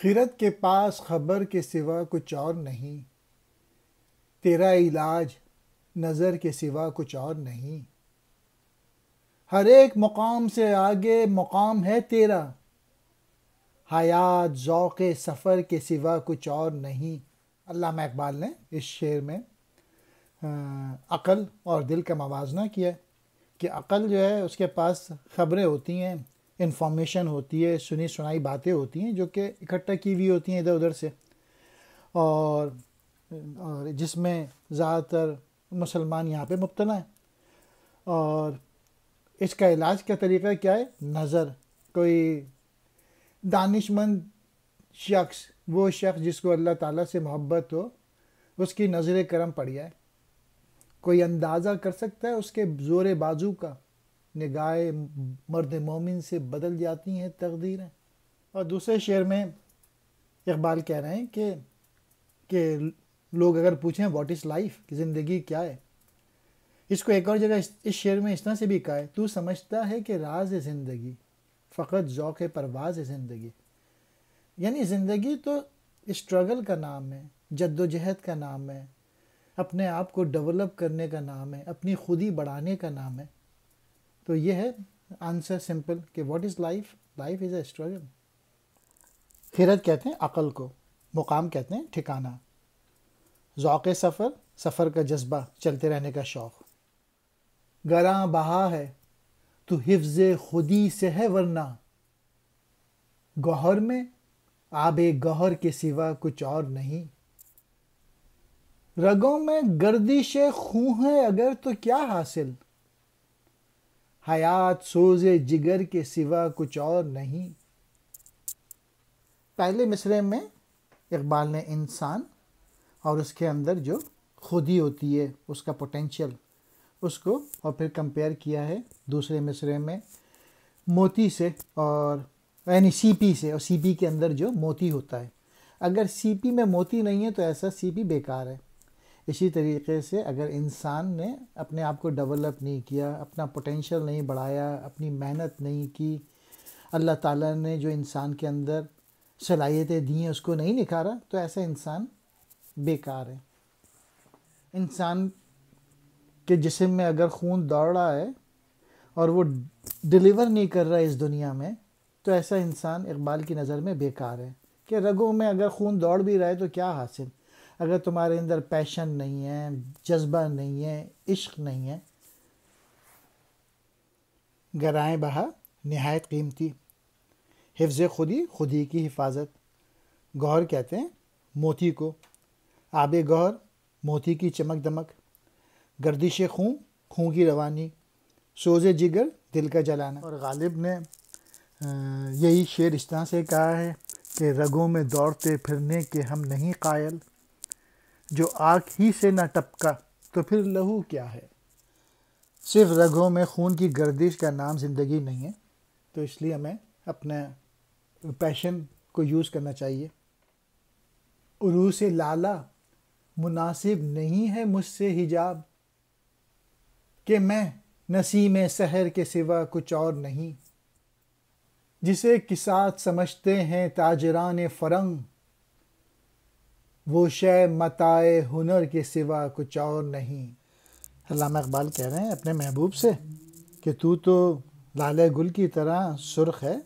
خرد کے پاس خبر کے سوا کچھ اور نہیں، تیرا علاج نظر کے سوا کچھ اور نہیں۔ ہر ایک مقام سے آگے مقام ہے تیرا، حیات ذوق سفر کے سوا کچھ اور نہیں۔ علامہ اقبال نے اس شعر میں عقل اور دل کا موازنہ کیا ہے کہ عقل جو ہے اس کے پاس خبریں ہوتی ہیں، انفارمیشن ہوتی ہے، سنی سنائی باتیں ہوتی ہیں جو کہ اکٹھا کی ہوئی ہوتی ہیں ادھر ادھر سے، اور جس میں زیادہ تر مسلمان یہاں پہ مبتلا ہیں۔ اور اس کا علاج کا طریقہ کیا ہے؟ نظر۔ کوئی دانش مند شخص، وہ شخص جس کو اللہ تعالیٰ سے محبت ہو، اس کی نظر کرم پڑ جائے، کوئی اندازہ کر سکتا ہے اس کے زور بازو کا؟ نگاہ مرد مومن سے بدل جاتی ہیں تقدیریں۔ اور دوسرے شعر میں اقبال کہہ رہے ہیں کہ لوگ اگر پوچھیں واٹ از لائف، کہ زندگی کیا ہے، اس کو ایک اور جگہ اس شعر میں اس طرح سے بھی کہا ہے، تو سمجھتا ہے کہ راز ہے زندگی، فقط ذوق پرواز ہے زندگی۔ یعنی زندگی تو اسٹرگل کا نام ہے، جد و جہد کا نام ہے، اپنے آپ کو ڈیولپ کرنے کا نام ہے، اپنی خودی بڑھانے کا نام ہے۔ تو یہ ہے آنسر سمپل کہ what is life? Life is a struggle. خرد کہتے ہیں عقل کو، مقام کہتے ہیں ٹھکانہ، ذوق سفر، سفر کا جذبہ، چلتے رہنے کا شوق۔ گراں بہا ہے تو حفظ خودی سے ہے ورنہ، گوہر میں آب گوہر کے سوا کچھ اور نہیں۔ رگوں میں گردش خون ہے اگر تو کیا حاصل، حیات سوز جگر کے سوا کچھ اور نہیں۔ پہلے مصرعے میں اقبال نے انسان اور اس کے اندر جو خودی ہوتی ہے، اس کا پوٹینشیل، اس کو اور پھر کمپیئر کیا ہے دوسرے مصرعے میں موتی سے، اور یعنی سی پی سے، اور سی پی کے اندر جو موتی ہوتا ہے، اگر سی پی میں موتی نہیں ہے تو ایسا سی پی بیکار ہے۔ اسی طریقے سے اگر انسان نے اپنے آپ کو ڈیولپ نہیں کیا، اپنا پوٹینشیل نہیں بڑھایا، اپنی محنت نہیں کی، اللہ تعالیٰ نے جو انسان کے اندر صلاحیتیں دی ہیں اس کو نہیں نکھارا، تو ایسا انسان بیکار ہے۔ انسان کے جسم میں اگر خون دوڑ رہا ہے اور وہ ڈیلیور نہیں کر رہا ہے اس دنیا میں، تو ایسا انسان اقبال کی نظر میں بیکار ہے۔ کہ رگوں میں اگر خون دوڑ بھی رہا ہے تو کیا حاصل، اگر تمہارے اندر پیشن نہیں ہے، جذبہ نہیں ہے، عشق نہیں ہے۔ گرائیں بہا نہایت قیمتی، حفظ خودی، خودی کی حفاظت۔ گوہر کہتے ہیں موتی کو، آب گوہر موتی کی چمک دمک، گردش خون، خون کی روانی، سوز جگر دل کا جلانا۔ اور غالب نے یہی شعر اس طرح سے کہا ہے کہ رگوں میں دوڑتے پھرنے کے ہم نہیں قائل، جو آنکھ ہی سے نہ ٹپکا تو پھر لہو کیا ہے۔ صرف رگوں میں خون کی گردش کا نام زندگی نہیں ہے، تو اس لیے ہمیں اپنے پیشن کو یوز کرنا چاہیے۔ عروس لالا مناسب نہیں ہے مجھ سے حجاب، کہ میں نسیم سحر کے سوا کچھ اور نہیں۔ جسے کسات سمجھتے ہیں تاجران فرنگ، وہ شے متاع ہنر کے سوا کچھ اور نہیں۔ علامہ اقبال کہہ رہے ہیں اپنے محبوب سے کہ تو لالے گل کی طرح سرخ ہے،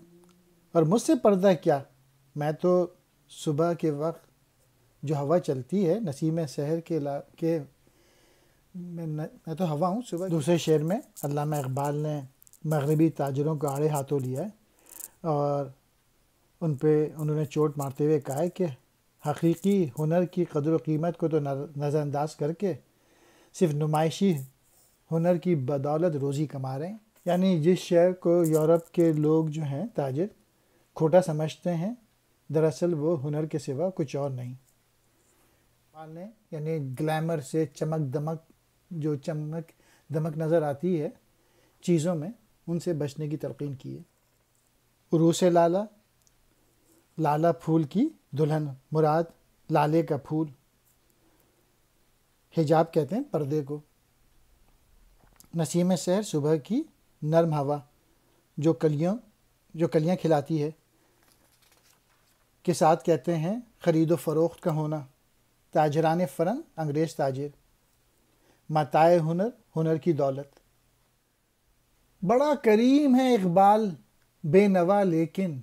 اور مجھ سے پردہ کیا، میں تو صبح کے وقت جو ہوا چلتی ہے نسیم سحر کے میں تو ہوا ہوں صبح۔ دوسرے شعر میں علامہ اقبال نے مغربی تاجروں کو آڑے ہاتھوں لیا ہے، اور انہوں نے چوٹ مارتے ہوئے کہا ہے کہ حقیقی ہنر کی قدر و قیمت کو تو نظر انداز کر کے صرف نمائشی ہنر کی بدولت روزی کما رہے ہیں۔ یعنی جس شے کو یورپ کے لوگ جو ہیں تاجر کھوٹا سمجھتے ہیں، دراصل وہ ہنر کے سوا کچھ اور نہیں۔ یعنی گلیمر سے، چمک دمک، جو چمک دمک نظر آتی ہے چیزوں میں، ان سے بچنے کی تلقین کی ہے۔ عروس لالا، لالا پھول کی دلہن، مراد لالے کا پھول۔ حجاب کہتے ہیں پردے کو۔ نسیم سحر، صبح کی نرم ہوا جو کلیاں کھلاتی ہے، کے ساتھ کہتے ہیں خرید و فروخت کا ہونا، تاجران فرنگ انگریز تاجر، متاع ہنر ہنر کی دولت۔ بڑا کریم ہے اقبال بے نوا لیکن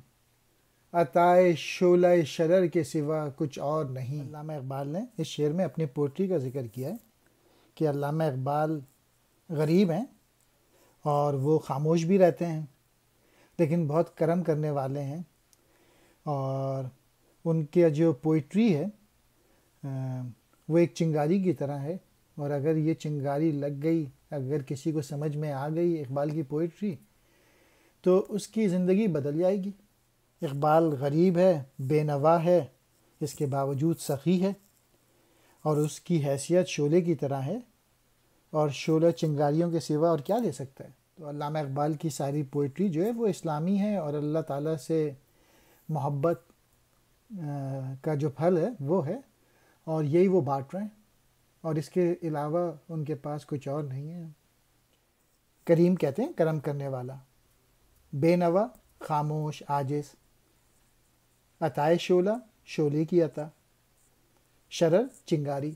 عطائے شعلہ شرر کے سوا کچھ اور نہیں۔ علامہ اقبال نے اس شعر میں اپنی پوئٹری کا ذکر کیا ہے کہ علامہ اقبال غریب ہیں اور وہ خاموش بھی رہتے ہیں لیکن بہت کرم کرنے والے ہیں، اور ان کی جو پوئٹری ہے وہ ایک چنگاری کی طرح ہے، اور اگر یہ چنگاری لگ گئی، اگر کسی کو سمجھ میں آ گئی اقبال کی پوئٹری، تو اس کی زندگی بدل جائے گی۔ اقبال غریب ہے، بے نوا ہے، اس کے باوجود سخی ہے، اور اس کی حیثیت شعلے کی طرح ہے، اور شعلہ چنگاریوں کے سوا اور کیا دے سکتا ہے۔ تو علامہ اقبال کی ساری پوئٹری جو ہے وہ اسلامی ہے، اور اللہ تعالیٰ سے محبت کا جو پھل ہے وہ ہے، اور یہی وہ بانٹ رہے ہیں، اور اس کے علاوہ ان کے پاس کچھ اور نہیں ہے۔ کریم کہتے ہیں کرم کرنے والا، بے نوا خاموش عاجز، عطائے شعلہ شعلے کی عطا، شرر چنگاری۔